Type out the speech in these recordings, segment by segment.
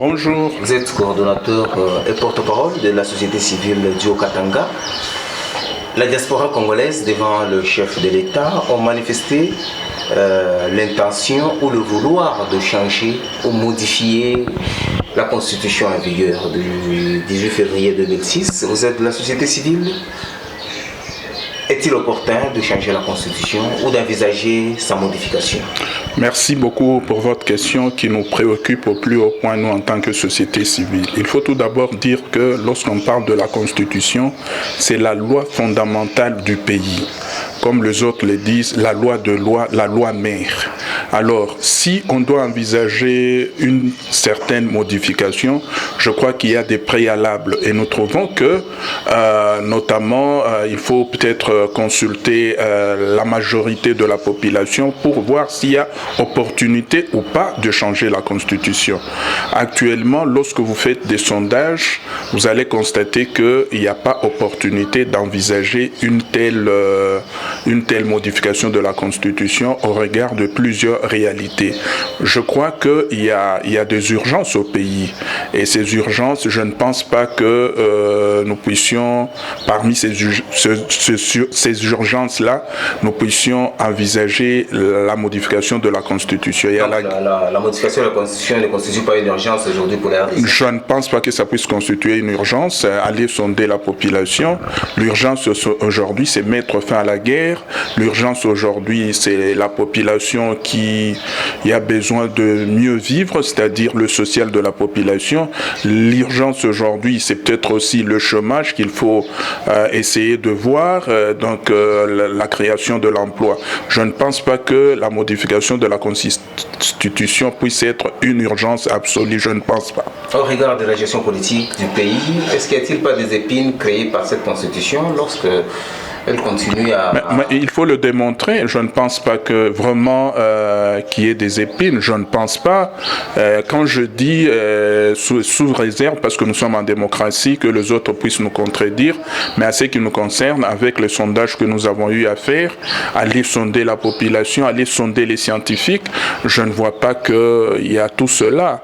Bonjour. Vous êtes coordonnateur et porte-parole de la société civile du Haut-Katanga. La diaspora congolaise devant le chef de l'État ont manifesté l'intention ou le vouloir de changer ou modifier la constitution en vigueur du 18 février 2006. Vous êtes de la société civile. Est-il opportun de changer la constitution ou d'envisager sa modification? Merci beaucoup pour votre question qui nous préoccupe au plus haut point, nous, en tant que société civile. Il faut tout d'abord dire que lorsqu'on parle de la constitution, c'est la loi fondamentale du pays. Comme les autres le disent, la loi mère. Alors, si on doit envisager une certaine modification, je crois qu'il y a des préalables. Et nous trouvons que, notamment, il faut peut-être consulter la majorité de la population pour voir s'il y a opportunité ou pas de changer la Constitution. Actuellement, lorsque vous faites des sondages, vous allez constater qu'il n'y a pas opportunité d'envisager une telle modification de la Constitution au regard de plusieurs réalités. Je crois qu'il y a des urgences au pays. Et ces urgences, je ne pense pas que nous puissions, parmi ces urgences-là, nous puissions envisager la modification de la Constitution. La modification de la Constitution ne constitue pas une urgence aujourd'hui pour la RDC? Je ne pense pas que ça puisse constituer une urgence. Aller sonder la population. L'urgence aujourd'hui, c'est mettre fin à la guerre. L'urgence aujourd'hui, c'est la population qui a besoin de mieux vivre, c'est-à-dire le social de la population. L'urgence aujourd'hui, c'est peut-être aussi le chômage qu'il faut essayer de voir, donc la création de l'emploi. Je ne pense pas que la modification de la Constitution puisse être une urgence absolue, je ne pense pas. Au regard de la gestion politique du pays, est-ce qu'il n'y a-t-il pas des épines créées par cette Constitution lorsque elle continue à... Mais il faut le démontrer. Je ne pense pas que vraiment qu'il y ait des épines. Je ne pense pas. Quand je dis sous réserve, parce que nous sommes en démocratie, que les autres puissent nous contredire, mais à ce qui nous concerne, avec les sondages que nous avons eu à faire, aller sonder la population, aller sonder les scientifiques, je ne vois pas qu'il y a tout cela.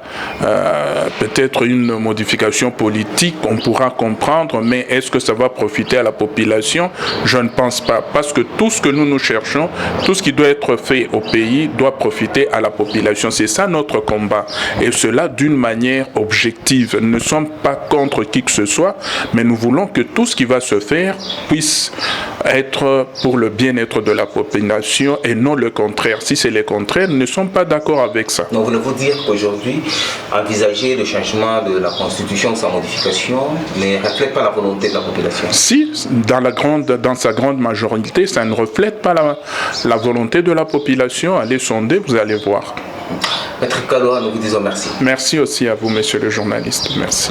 Peut-être une modification politique, on pourra comprendre, mais est-ce que ça va profiter à la population? Je ne pense pas, parce que tout ce que nous cherchons, tout ce qui doit être fait au pays doit profiter à la population. C'est ça notre combat. Et cela d'une manière objective. Nous ne sommes pas contre qui que ce soit, mais nous voulons que tout ce qui va se faire puisse être pour le bien-être de la population et non le contraire. Si c'est le contraire, nous ne sommes pas d'accord avec ça. Donc voulez-vous dire qu'aujourd'hui, envisager le changement de la Constitution sans modification ne reflète pas la volonté de la population? Si, dans sa grande majorité, ça ne reflète pas la volonté de la population. Allez sonder, vous allez voir. Maître Kaloa, nous vous disons merci. Merci aussi à vous, monsieur le journaliste. Merci.